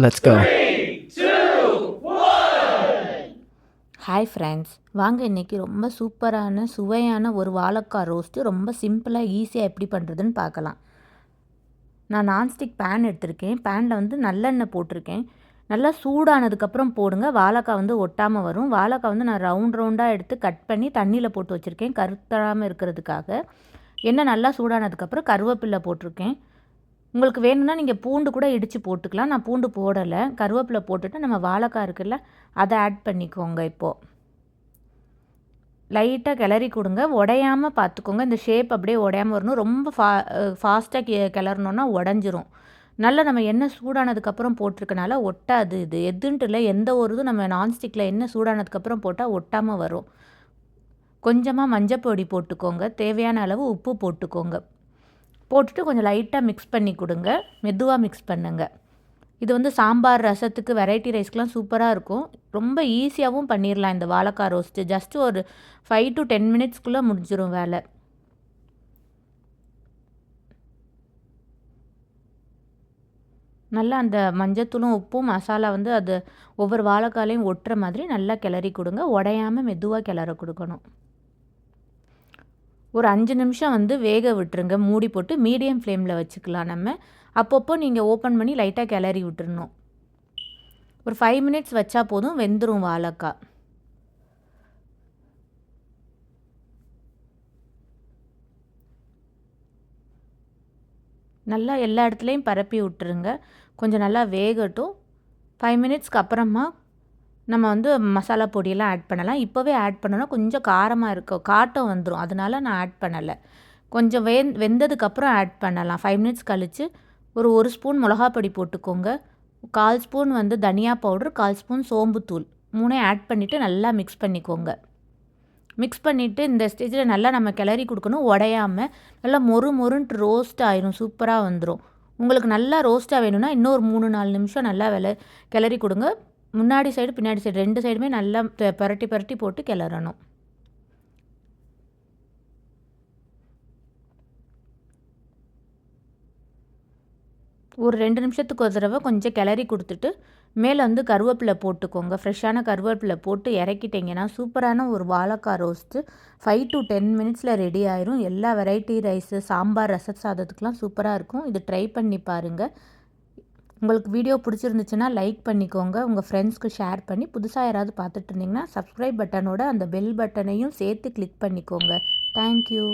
Let's go. 3, 2, 1. Hi friends, வாங்க இன்றைக்கி ரொம்ப சூப்பரான சுவையான ஒரு வாழைக்காய் ரோஸ்ட்டு ரொம்ப சிம்பிளாக ஈஸியாக எப்படி பண்ணுறதுன்னு பார்க்கலாம். நான் நான்ஸ்டிக் பேன் எடுத்திருக்கேன். பேனில் வந்து நல்லெண்ணெய் போட்டிருக்கேன். நல்லா சூடானதுக்கப்புறம் போடுங்க, வாழைக்காய் வந்து ஒட்டாமல் வரும். வாழைக்காய் வந்து நான் ரவுண்டாக எடுத்து கட் பண்ணி தண்ணியில் போட்டு வச்சுருக்கேன் கருத்தாமல் இருக்கிறதுக்காக. எண்ணெய் நல்லா சூடானதுக்கப்புறம் கருவேப்பிலை போட்டிருக்கேன். உங்களுக்கு வேணும்னா நீங்கள் பூண்டு கூட இடித்து போட்டுக்கலாம். நான் பூண்டு போடலை. கருவேப்பிலை போட்டுட்டு நம்ம வாழைக்காய் இருக்குல்ல, அதை ஆட் பண்ணிக்கோங்க. இப்போது லைட்டாக கிளறி கொடுங்க, உடையாமல் பார்த்துக்கோங்க. இந்த ஷேப் அப்படியே உடையாமல் வரணும். ரொம்ப ஃபாஸ்ட்டாக கிளறணுன்னா உடஞ்சிரும். நல்லா நம்ம எண்ணெய் சூடானதுக்கப்புறம் போட்டிருக்கனால ஒட்டாது. இது எதுன்ட்டு இல்லை, எந்த ஒரு இதுவும் நம்ம நான்ஸ்டிக்கில் எண்ணெய் சூடானதுக்கப்புறம் போட்டால் ஒட்டாமல் வரும். கொஞ்சமாக மஞ்சப்பொடி போட்டுக்கோங்க, தேவையான அளவு உப்பு போட்டுக்கோங்க. போட்டுட்டு கொஞ்சம் லைட்டாக மிக்ஸ் பண்ணி கொடுங்க, மெதுவாக மிக்ஸ் பண்ணுங்க. இது வந்து சாம்பார், ரசத்துக்கு, வெரைட்டி ரைஸ்க்கெலாம் சூப்பராக இருக்கும். ரொம்ப ஈஸியாகவும் பண்ணிடலாம் இந்த வாழைக்காய் ரோஸ்ட்டு. ஜஸ்ட்டு ஒரு 5 to 10 மினிட்ஸ்க்குள்ளே முடிஞ்சிடும் வேலை. நல்லா அந்த மஞ்சத்தூளும் உப்பும் மசாலா வந்து அது ஒவ்வொரு வாழைக்காலையும் ஒட்டுற மாதிரி நல்லா கிளறி கொடுங்க. உடையாமல் மெதுவாக கிளற கொடுக்கணும். ஒரு 5 நிமிஷம் வந்து வேக விட்டுருங்க, மூடி போட்டு மீடியம் ஃப்ளேமில் வச்சுக்கலாம். நம்ம அப்பப்போ நீங்கள் ஓப்பன் பண்ணி லைட்டாக கிளறி விட்டுறணும். ஒரு 5 மினிட்ஸ் வச்சா போதும், வெந்துடும் வாழைக்காய். நல்லா எல்லா இடத்துலையும் பரப்பி விட்டுருங்க. கொஞ்சம் நல்லா வேகட்டும். 5 மினிட்ஸ்க்கு அப்புறமா நம்ம வந்து மசாலா பொடியெல்லாம் ஆட் பண்ணலாம். இப்போவே ஆட் பண்ணோன்னா கொஞ்சம் காரமாக இருக்கும், காட்டம் வந்துடும். அதனால நான் ஆட் பண்ணலை. கொஞ்சம் வெந்ததுக்கப்புறம் ஆட் பண்ணலாம். 5 மினிட்ஸ் கழித்து ஒரு ஸ்பூன் மிளகாப்பொடி போட்டுக்கோங்க. 1/4 ஸ்பூன் வந்து தனியா பவுடர், 1/4 ஸ்பூன் சோம்புத்தூள், 3 ஆட் பண்ணிவிட்டு நல்லா மிக்ஸ் பண்ணிக்கோங்க. மிக்ஸ் பண்ணிவிட்டு இந்த ஸ்டேஜில் நல்லா நம்ம கிளறி கொடுக்கணும், உடையாமல். நல்லா மொறுன்ட்டு ரோஸ்ட் ஆயிரும், சூப்பராக வந்துடும். உங்களுக்கு நல்லா ரோஸ்ட்டாக வேணும்னா இன்னும் ஒரு 3-4 நிமிஷம் நல்லா கிளறி கொடுங்க. முன்னாடி சைடு பின்னாடி சைடு 2 சைடுமே நல்லா பரட்டி போட்டு கிளறணும். ஒரு 2 நிமிஷத்துக்கு ஒரு தடவை கொஞ்சம் கிளறி கொடுத்துட்டு மேலே வந்து கருவேப்பிலை போட்டுக்கோங்க. ஃப்ரெஷ்ஷான கருவேப்பிலை போட்டு இறக்கிட்டிங்கன்னா சூப்பரான ஒரு வாழைக்காய் ரோஸ்ட்டு 5 to 10 மினிட்ஸில் ரெடி ஆயிரும். எல்லா வெரைட்டி ரைஸு, சாம்பார், ரச சாதத்துக்கெலாம் சூப்பராக இருக்கும். இது ட்ரை பண்ணி பாருங்கள். உங்களுக்கு வீடியோ பிடிச்சிருந்துச்சுன்னா லைக் பண்ணிக்கோங்க. உங்கள் ஃப்ரெண்ட்ஸ்க்கு ஷேர் பண்ணி, புதுசாக யாராவது பார்த்துட்டு இருந்தீங்கன்னா சப்ஸ்கிரைப் பட்டனோட அந்த பெல் பட்டனையும் சேர்த்து கிளிக் பண்ணிக்கோங்க. தேங்க்யூ.